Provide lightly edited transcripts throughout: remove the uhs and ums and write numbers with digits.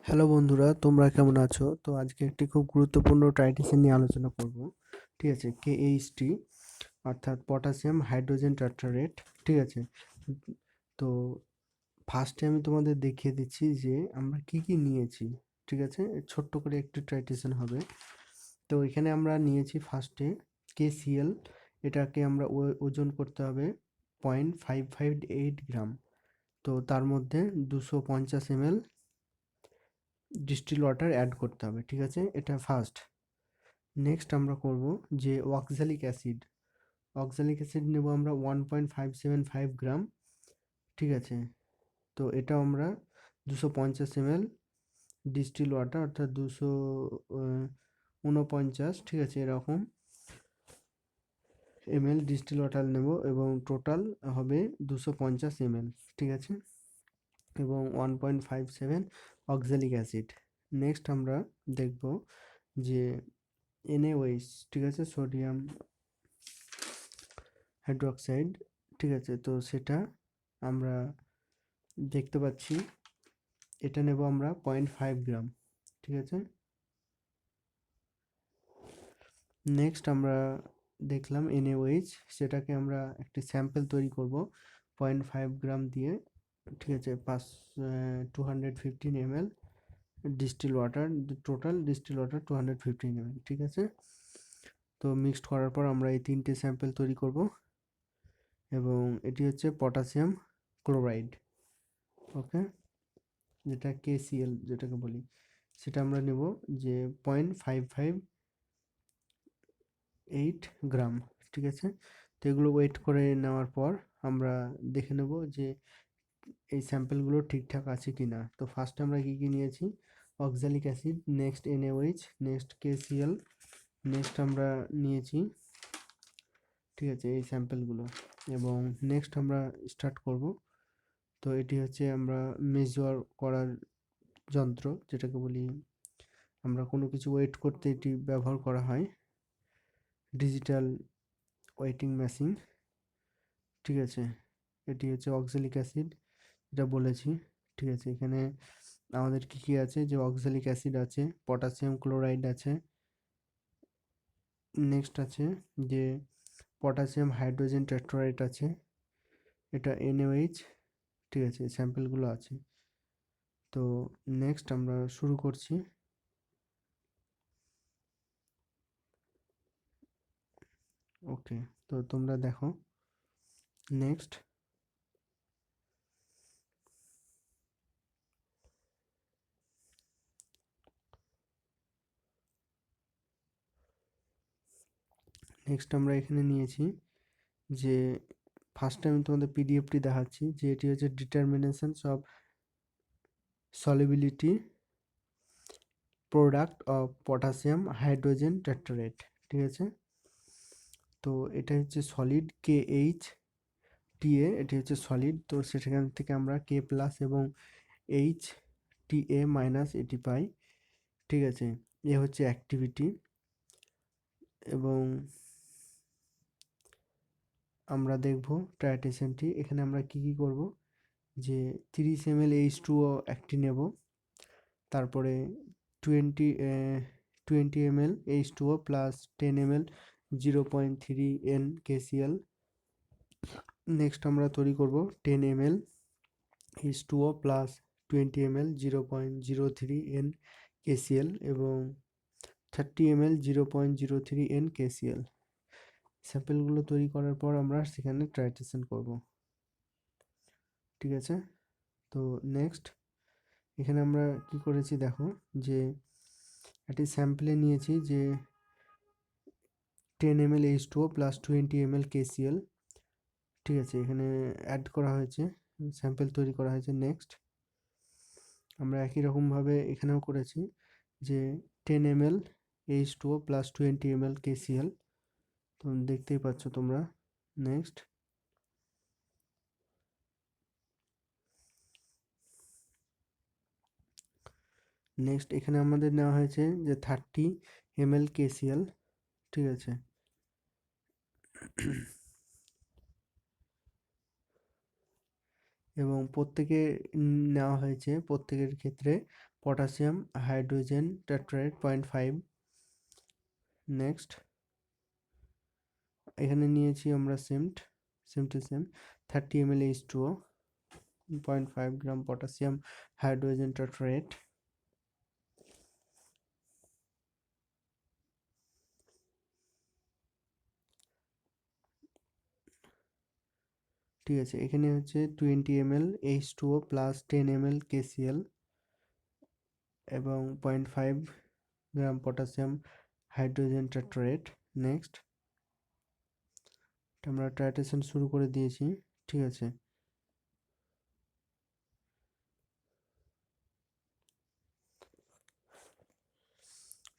Hello বন্ধুরা, তোমরা কেমন আছো? তো আজকে একটি খুব গুরুত্বপূর্ণ টাইটেশন নিয়ে আলোচনা করব। ঠিক আছে, KHT অর্থাৎ পটাশিয়াম হাইড্রোজেন টার্টারেট। ঠিক আছে, তো ফার্স্টে আমি তোমাদের দেখিয়ে দিচ্ছি যে আমরা কি কি নিয়েছি। ঠিক আছে, ছোট্ট করে একটু টাইটেশন হবে। তো এখানে আমরা নিয়েছি ফার্স্টে KCl, এটাকে আমরা ওজন করতে হবে 0.558 গ্রাম। তো তার মধ্যে 250 ml ডিস্টিল ওয়াটার অ্যাড করতে হবে। ঠিক আছে, এটা ফার্স্ট। নেক্সট আমরা করব যে অক্সালিক অ্যাসিড নেব আমরা 1.575 গ্রাম। ঠিক আছে, তো এটা আমরা 250 ml ডিস্টিল ওয়াটার অর্থাৎ 249, ঠিক আছে, এরকম ml ডিস্টিল ওয়াটার নেব এবং টোটাল হবে 250 ml। ঠিক আছে, এবং 1.57 অক্সালিক অ্যাসিড। নেক্সট আমরা দেখব যে NaOH, ঠিক আছে, সোডিয়াম হাইড্রোক্সাইড। ঠিক আছে, তো সেটা আমরা দেখতে পাচ্ছি, এটা নেব আমরা 0.5 গ্রাম। ঠিক আছে, নেক্সট আমরা দেখলাম NaOH, সেটাকে আমরা একটি স্যাম্পল তৈরি করব 0.5 গ্রাম দিয়ে। ঠিক আছে, 215 ml distil water, total distil water 215 ml। ঠিক আছে, তো মিক্সড করার পর আমরা এই তিনটে স্যাম্পল তৈরি করব এবং এটি হচ্ছে পটাশিয়াম ক্লোরাইড। ওকে, যেটা KCl যেটাকে বলি, সেটা আমরা নেব যে 0.558 গ্রাম। ঠিক আছে, তো এগুলো ওয়েট করে নেওয়ার পর আমরা দেখে নেব যে এই স্যাম্পেলগুলো ঠিকঠাক আছে কি না। তো ফার্স্ট আমরা কি কি নিয়েছি, oxalic acid, next NaOH, next KCl, next আমরা নিয়েছি, ঠিক আছে, এই স্যাম্পেলগুলো। এবং নেক্সট আমরা স্টার্ট করব। তো এটি হচ্ছে আমরা মেজার করার যন্ত্র, যেটাকে বলি আমরা কোনো কিছু ওয়েট করতে এটি ব্যবহার করা হয়, ডিজিটাল ওয়েটিং মেশিন। ঠিক আছে, এটি হচ্ছে অক্সালিক অ্যাসিড, এটা বলেছি। ঠিক আছে, এখানে আমাদের কি কি আছে, যে অক্সালিক অ্যাসিড আছে, পটাশিয়াম ক্লোরাইড আছে, নেক্সট আছে যে পটাশিয়াম হাইড্রোজেন টেট্রায়েট আছে, এটা NaOH। ঠিক আছে, স্যাম্পেলগুলো আছে। তো নেক্সট আমরা শুরু করছি। ওকে, তো তোমরা দেখো নেক্সট। নেক্সট আমরা এখানে নিয়েছি যে ফার্স্ট টাইম তোমাদের পিডিএফটি দেখাচ্ছি, যে এটি হচ্ছে determinations of solubility product of potassium hydrogen tartrate. ঠিক আছে, তো এটা হচ্ছে সলিড KHTA, এটি হচ্ছে সলিড। তো সেখান থেকে আমরা K প্লাস এবং HTA- এটি পাই। ঠিক আছে, এ হচ্ছে অ্যাক্টিভিটি। এবং আমরা দেখব টাইটেশনটি, এখানে আমরা কি কি করব, যে 30 ml H2O একটি নেব, তারপরে 20 ml H2O plus 10 ml 0.3 N KCl। Next আমরা তৈরি করব 10 ml H2O plus 20 ml 0.03 N KCl এবং 30 ml 0.03 N KCl। স্যাম্পেলগুলো তৈরি করার পর আমরা সেখানে টাইট্রেশন করব। ঠিক আছে, তো নেক্সট এখানে আমরা কি করেছি দেখো, যে একটি স্যাম্পলে নিয়েছি যে 10 ml H2O plus 20 ml KCl। ঠিক আছে, এখানে অ্যাড করা হয়েছে, স্যাম্পল তৈরি করা হয়েছে। নেক্সট আমরা একই রকমভাবে এখানেও করেছি যে 10 ml H2O plus 20 ml KCl, তো দেখতেই পাচ্ছ তোমরা। নেক্সট এখানে আমাদের নেওয়া হয়েছে যে 30 ml KCl। ঠিক আছে, এবং প্রত্যেকে নেওয়া হয়েছে প্রত্যেকের ক্ষেত্রে পটাশিয়াম হাইড্রোজেন টেট্রায়েট 0.5। নেক্সট এখানে নিয়েছি আমরা same to same 30 ml H2O, 0.5 gram potassium hydrogen tartrate. ঠিক আছে, এখানে হচ্ছে 20 ml H2O plus 10 ml KCl এবং 0.5 গ্রাম পটাশিয়াম হাইড্রোজেন টেট্রায়েট। নেক্সট আমরা টাইট্রেশন শুরু করে দিয়েছি। ঠিক আছে,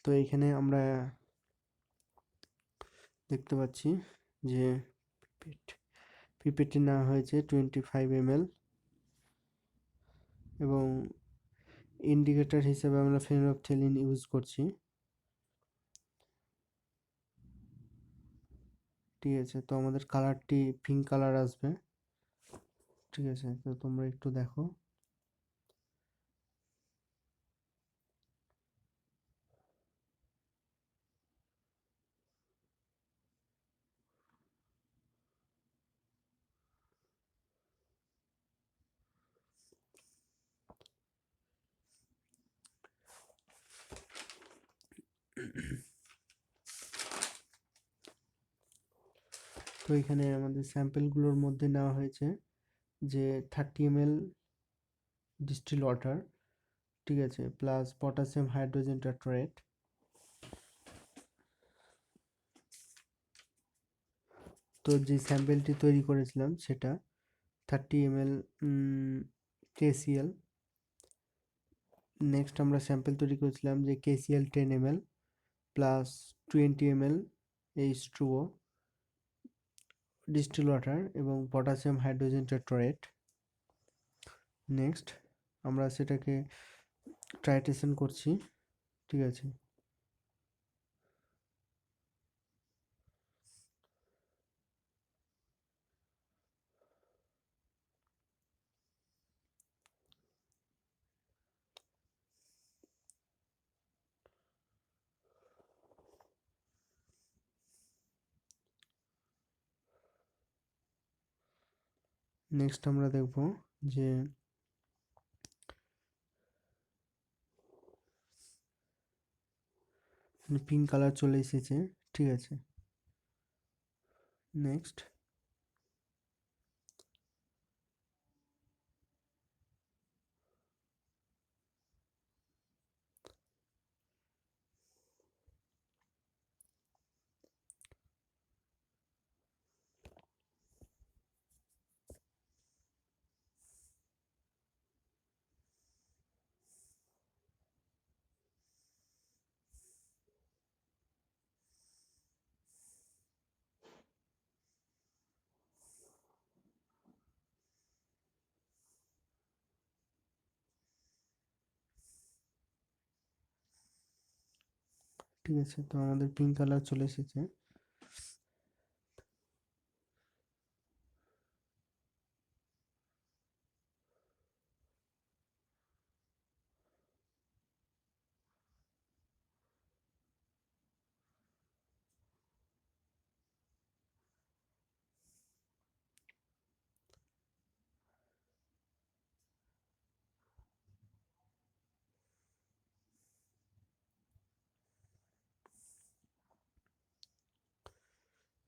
তো এখানে আমরা দেখতে পাচ্ছি যে পিপেটে নেওয়া হয়েছে 25 ml এবং ইন্ডিকেটর হিসেবে আমরা ফেনolphthalein ইউজ করছি। ঠিক আছে, তো আমাদের কালারটি পিঙ্ক কালার আসবে। ঠিক আছে, তো তোমরা একটু দেখো। তো এখানে আমাদের স্যাম্পেলগুলোর মধ্যে নেওয়া হয়েছে যে 30 ml ডিস্টিল ওয়াটার, ঠিক আছে, প্লাস পটাশিয়াম হাইড্রোজেন টেট্রায়েট। তো যে স্যাম্পেলটি তৈরি করেছিলাম সেটা 30 ml KCl। নেক্সট আমরা স্যাম্পেল তৈরি করেছিলাম যে KCl 10 ml plus 20 ml H2O distil water এবং পটাশিয়াম হাইড্রোজেন টেট্রায়েট। নেক্সট আমরা সেটাকে টাইট্রেশন করছি। ঠিক আছে, নেক্সট আমরা দেখব যে পিঙ্ক কালার চলে এসেছে। ঠিক আছে, নেক্সট ঠিক আছে, তো আমাদের পিঙ্ক কালার চলে এসেছে।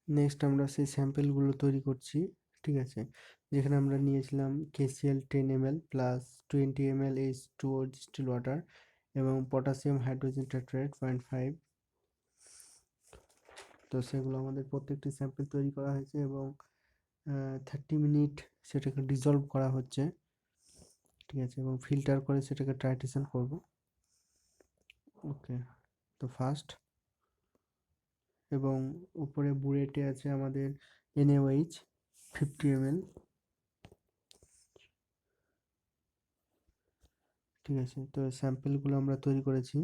নেক্সট আমরা সেই স্যাম্পেলগুলো তৈরি করছি। ঠিক আছে, যেখানে আমরা নিয়েছিলাম KCl 10 ml plus 20 ml H2O distil water এবং পটাশিয়াম হাইড্রোজেন টেট্রায়েট 0.5। তো সেগুলো আমাদের প্রত্যেকটি স্যাম্পেল তৈরি করা হয়েছে এবং 30 মিনিট সেটাকে ডিজলভ করা হচ্ছে। ঠিক আছে, এবং ফিল্টার করে সেটাকে টাইট্রেশন করব। ওকে, তো ফার্স্ট এবং উপরে বুলেটে আছে আমাদের NaOH 50 ml। ঠিক আছে, তো স্যাম্পেলগুলো আমরা তৈরি করেছি।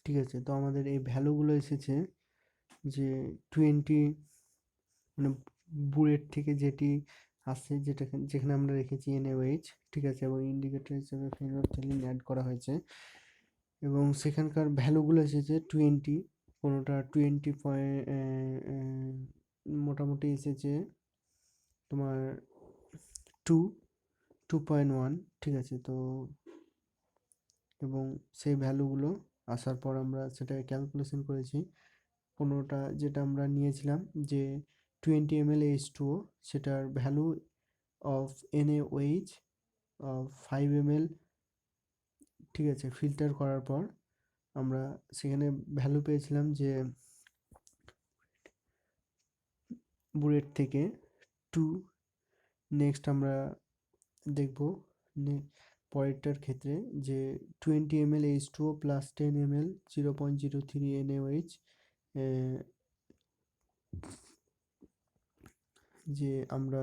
ঠিক আছে, তো আমাদের এই ভ্যালুগুলো এসেছে যে 20, মানে বুয়েট থেকে যেটি আসছে, যেটা যেখানে আমরা রেখেছি NaOH, ঠিক আছে, এবং ইন্ডিকেটর হিসেবে ফেনolphthalein অ্যাড করা হয়েছে, এবং সেখানকার ভ্যালুগুলো এসেছে 20, কোনোটা 20 মোটামুটি এসেছে তোমার 2, 2.1, ঠিক আছে। তো এবং সেই ভ্যালুগুলো আসার পর আমরা সেটাকে ক্যালকুলেশন করেছি। কোনোটা যেটা আমরা নিয়েছিলাম যে 20 ml H2O, সেটার value of NaOH of 5 ml, ঠিক আছে, ফিল্টার করার পর আমরা সেখানে ভ্যালু পেয়েছিলাম যে বুয়েট থেকে 2। নেক্সট আমরা দেখব পরেরটার ক্ষেত্রে যে 20 ml H2O plus 10 ml 0.03 NaOH, যে আমরা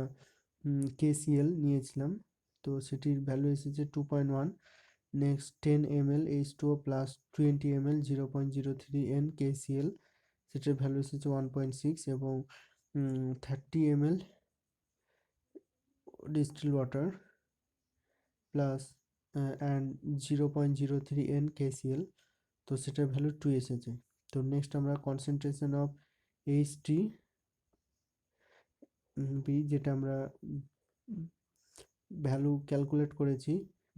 KCl নিয়েছিলাম, তো সেটির ভ্যালু এসেছে 2.1। Next 10 ml H2O plus 20 ml 0.03 N KCl, সেটার ভ্যালু এসেছে 1.6, এবং 30 ml distil water plus and 0.03 N KCl, তো সেটার ভ্যালু 2 এসেছে। তো নেক্সট আমরা কনসেন্ট্রেশন অফ এইচটি বি, যেটা আমরা ভ্যালু ক্যালকুলেট করেছি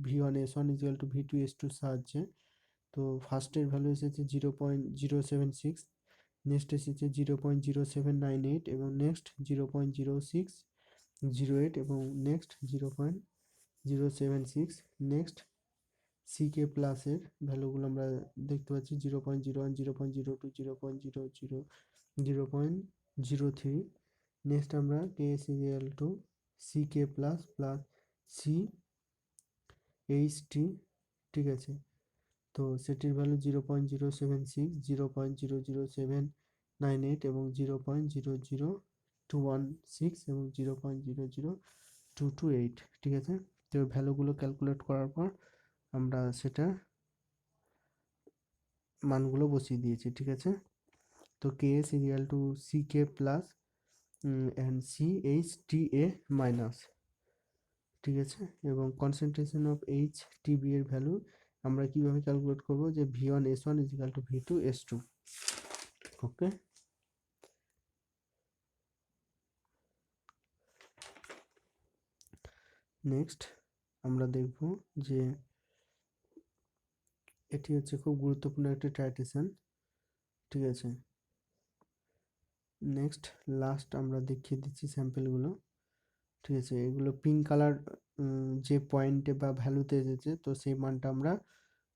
V1S1 ইকুয়াল টু V2S2 সাহায্যে। তো ফার্স্টের ভ্যালু এসেছে 0.076, নেক্সট এসেছে 0.0798, এবং নেক্সট 0.0608, এবং নেক্সট 0.076। নেক্সট সিকে প্লাসের ভ্যালুগুলো আমরা দেখতে পাচ্ছি 0.01, 0.02, 0.00, 0.03। নেক্সট আমরা K S equal to C K plus plus C H T, ঠিক আছে, তো সেটির ভ্যালু 0.076, 0.00798, এবং 0.00216, এবং 0.00228, ঠিক আছে। তো ভ্যালুগুলো ক্যালকুলেট করার পর আমরা সেটা মানগুলো বসিয়ে দিয়েছি, ঠিক আছে। তো K S equal to C K plus and C H T A minus, ঠিক আছে, এবং কনসেন্ট্রেশন অফ এইচটিবি এর ভ্যালু আমরা কিভাবে ক্যালকুলেট করব যে V1S1 is equal to V2S2। Okay, next আমরা দেখব যে এটি হচ্ছে খুব গুরুত্বপূর্ণ একটি টাইট্রেশন, ঠিক আছে। নেক্সট লাস্ট আমরা দেখিয়ে দিচ্ছি স্যাম্পেলগুলো, ঠিক আছে। এগুলো পিঙ্ক কালার যে পয়েন্টে বা ভ্যালুতে এসেছে, তো সেই মানটা আমরা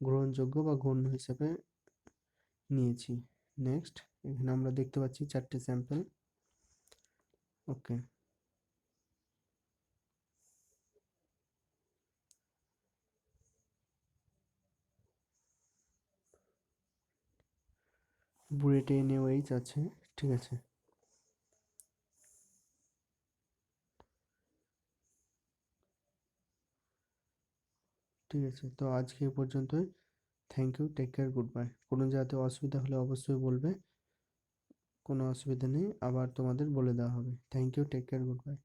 গ্রহণযোগ্য বা গণ্য হিসেবে নিয়েছি। নেক্সট এখানে আমরা দেখতে পাচ্ছি 4টে স্যাম্পেল। ওকে, বুয়েটে NaOH আছে, ঠিক আছে। ঠিক আছে, তো আজকে এ পর্যন্তই। Thank you, take care, good bye. কোনো যাতে অসুবিধা হলে অবশ্যই বলবে, কোনো অসুবিধা নেই, আবার তোমাদের বলে দেওয়া হবে। Thank you, take care, good by.